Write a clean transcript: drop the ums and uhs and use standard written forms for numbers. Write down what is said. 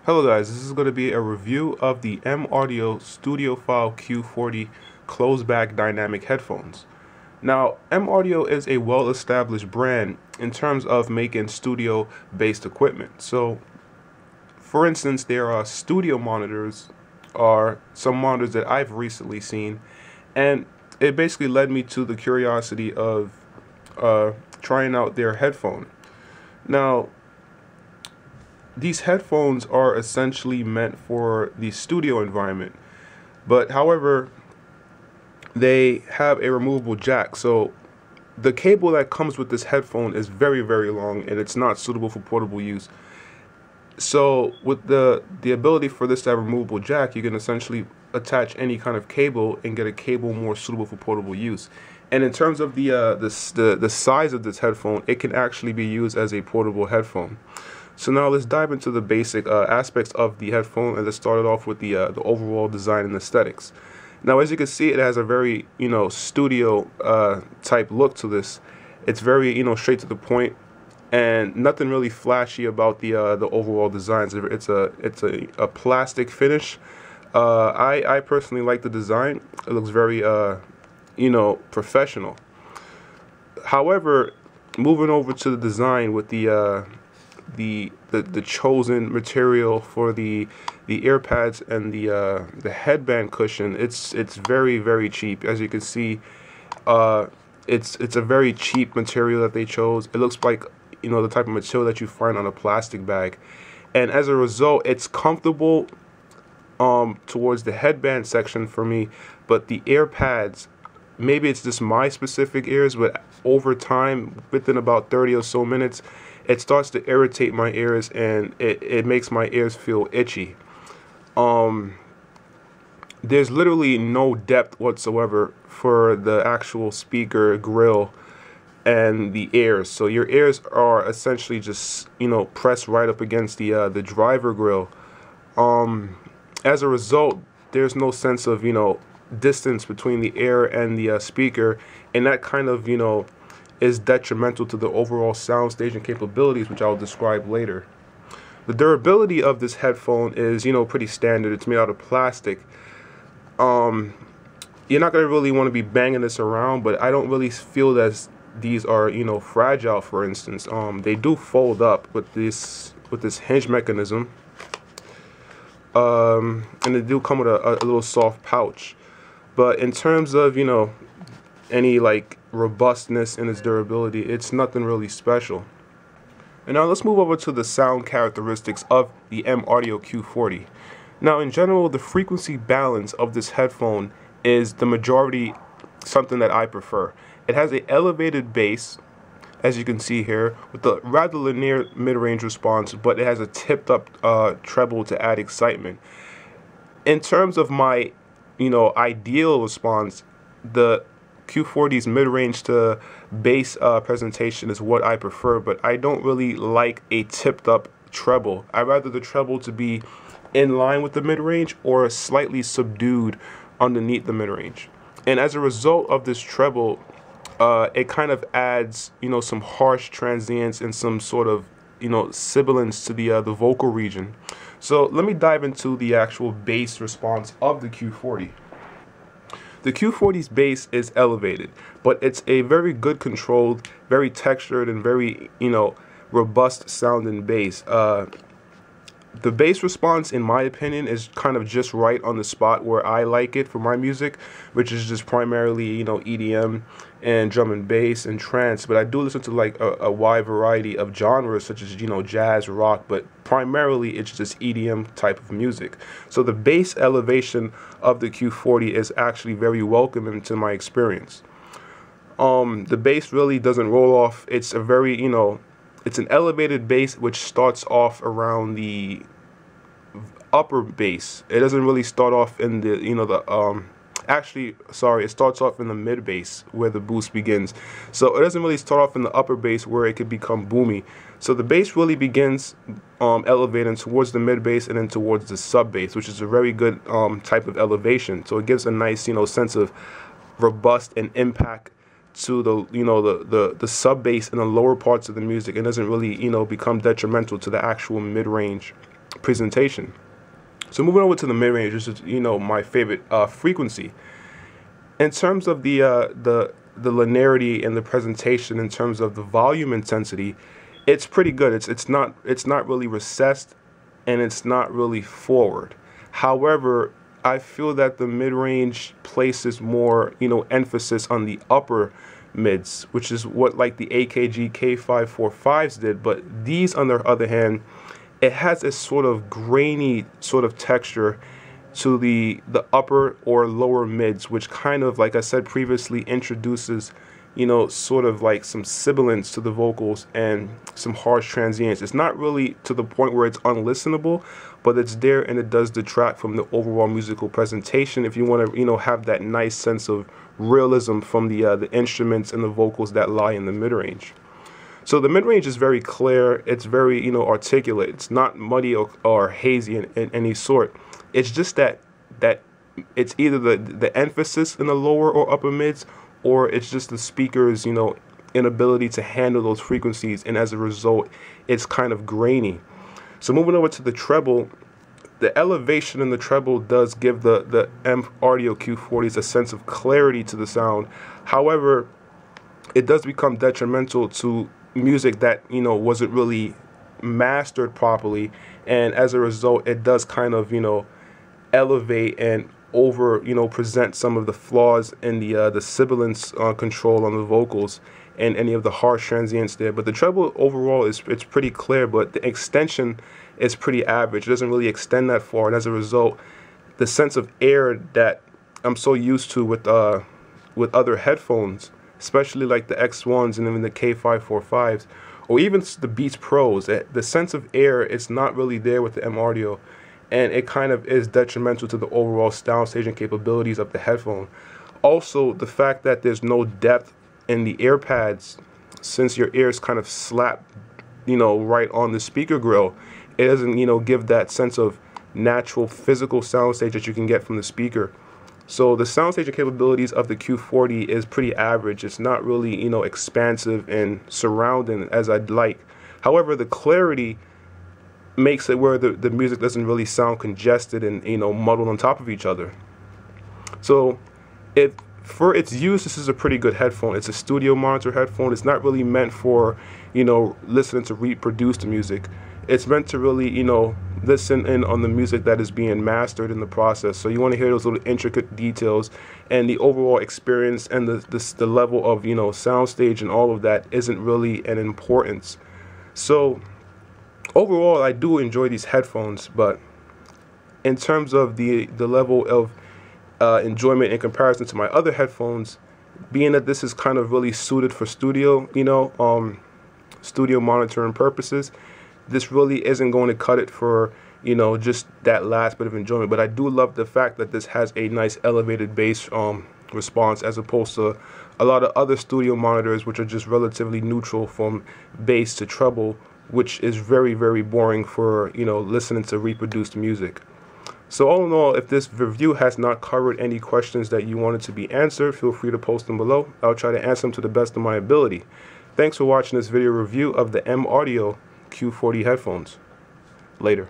Hello guys, this is going to be a review of the M-Audio Studiophile Q40 closed-back dynamic headphones. Now, M-Audio is a well-established brand in terms of making studio-based equipment. So, for instance, there are studio monitors, or some monitors that I've recently seen, and it basically led me to the curiosity of trying out their headphone. Now, these headphones are essentially meant for the studio environment, but however, they have a removable jack. So the cable that comes with this headphone is very, very long, and it's not suitable for portable use. So with the ability for this to have a removable jack, you can essentially attach any kind of cable and get a cable more suitable for portable use. And in terms of the size of this headphone, it can actually be used as a portable headphone. So now let's dive into the basic aspects of the headphone, and let's start it off with the overall design and aesthetics. Now, as you can see, it has a very studio type look to this. It's very straight to the point, and nothing really flashy about the overall designs. It's a plastic finish. I personally like the design. It looks very professional. However, moving over to the design with the chosen material for the ear pads and the headband cushion, it's very, very cheap. As you can see, it's a very cheap material that they chose. It looks like the type of material that you find on a plastic bag, and as a result, it's comfortable towards the headband section for me, but the ear pads, maybe it's just my specific ears, but over time, within about 30 or so minutes, it starts to irritate my ears, and it makes my ears feel itchy. There's literally no depth whatsoever for the actual speaker grill and the ears. So your ears are essentially just pressed right up against the driver grill. As a result, there's no sense of distance between the ear and the speaker, and that kind of is detrimental to the overall sound staging capabilities, which I'll describe later. The durability of this headphone is pretty standard. It's made out of plastic. You're not gonna really want to be banging this around, but I don't really feel that these are fragile. For instance, they do fold up with this hinge mechanism, and they do come with a little soft pouch. But in terms of any robustness in its durability, it's nothing really special. And now let's move over to the sound characteristics of the M-Audio Q40. Now, in general, the frequency balance of this headphone is the majority something that I prefer. It has an elevated bass, as you can see here, with a rather linear mid-range response, but it has a tipped up treble to add excitement. In terms of my ideal response, the Q40's mid-range to bass presentation is what I prefer, but I don't really like a tipped up treble. I'd rather the treble to be in line with the mid-range or slightly subdued underneath the mid-range. And as a result of this treble, it kind of adds some harsh transients and some sort of sibilance to the vocal region. So let me dive into the actual bass response of the Q40. The Q40's bass is elevated, but it's a very good controlled, very textured, and very robust sounding bass. The bass response, in my opinion, is kind of just right on the spot where I like it for my music, which is just primarily EDM and drum and bass and trance. But I do listen to a wide variety of genres such as jazz, rock, but primarily it's just EDM type of music. So the bass elevation of the Q40 is actually very welcoming to my experience. The bass really doesn't roll off. It's a very it's an elevated bass which starts off around the upper bass. It doesn't really start off in the it starts off in the mid bass where the boost begins. So it doesn't really start off in the upper bass where it could become boomy. So the bass really begins elevating towards the mid bass and then towards the sub bass, which is a very good type of elevation. So it gives a nice sense of robust and impact to the sub bass in the lower parts of the music. It doesn't really become detrimental to the actual mid range presentation. So moving over to the mid-range, which is, you know, my favorite frequency. In terms of the linearity and the presentation, in terms of the volume intensity, it's pretty good. It's not really recessed, and it's not really forward. However, I feel that the mid-range places more, you know, emphasis on the upper mids, which is what like the AKG K545s did. But these, on the other hand, it has a sort of grainy sort of texture to the upper or lower mids, which kind of, like I said previously, introduces, you know, sort of like some sibilance to the vocals and some harsh transients. It's not really to the point where it's unlistenable, but it's there, and it does detract from the overall musical presentation if you want to, you know, have that nice sense of realism from the instruments and the vocals that lie in the mid-range. So the mid-range is very clear. It's very, you know, articulate. It's not muddy or hazy in any sort. It's just that it's either the emphasis in the lower or upper mids, or it's just the speaker's, you know, inability to handle those frequencies, and as a result, it's kind of grainy. So moving over to the treble, the elevation in the treble does give the M Audio Q40s a sense of clarity to the sound. However, it does become detrimental to music that, you know, wasn't really mastered properly, and as a result, it does kind of, you know, elevate and over, you know, present some of the flaws in the sibilance control on the vocals and any of the harsh transients there. But the treble overall it's pretty clear, but the extension is pretty average. It doesn't really extend that far, and as a result, the sense of air that I'm so used to with other headphones, especially like the X1s and even the K545s, or even the Beats Pros, the sense of air is not really there with the M Audio, and it kind of is detrimental to the overall soundstaging capabilities of the headphone. Also, the fact that there's no depth in the ear pads, since your ears kind of slap, you know, right on the speaker grill, it doesn't, you know, give that sense of natural physical soundstage that you can get from the speaker. So the soundstaging capabilities of the Q40 is pretty average. It's not really, you know, expansive and surrounding as I'd like. However, the clarity makes it where the music doesn't really sound congested and, you know, muddled on top of each other. So for its use, this is a pretty good headphone. It's a studio monitor headphone. It's not really meant for, you know, listening to reproduce the music. It's meant to really, you know, listen in on the music that is being mastered in the process. So you want to hear those little intricate details, and the overall experience and the level of, you know, soundstage and all of that isn't really an importance. So overall, I do enjoy these headphones, but in terms of the level of enjoyment in comparison to my other headphones, being that this is kind of really suited for studio, you know, studio monitoring purposes, this really isn't going to cut it for, you know, just that last bit of enjoyment. But I do love the fact that this has a nice elevated bass response, as opposed to a lot of other studio monitors which are just relatively neutral from bass to treble, which is very, very boring for, you know, listening to reproduced music. So all in all, if this review has not covered any questions that you wanted to be answered, feel free to post them below. I'll try to answer them to the best of my ability. Thanks for watching this video review of the M Audio Q40 headphones. Later.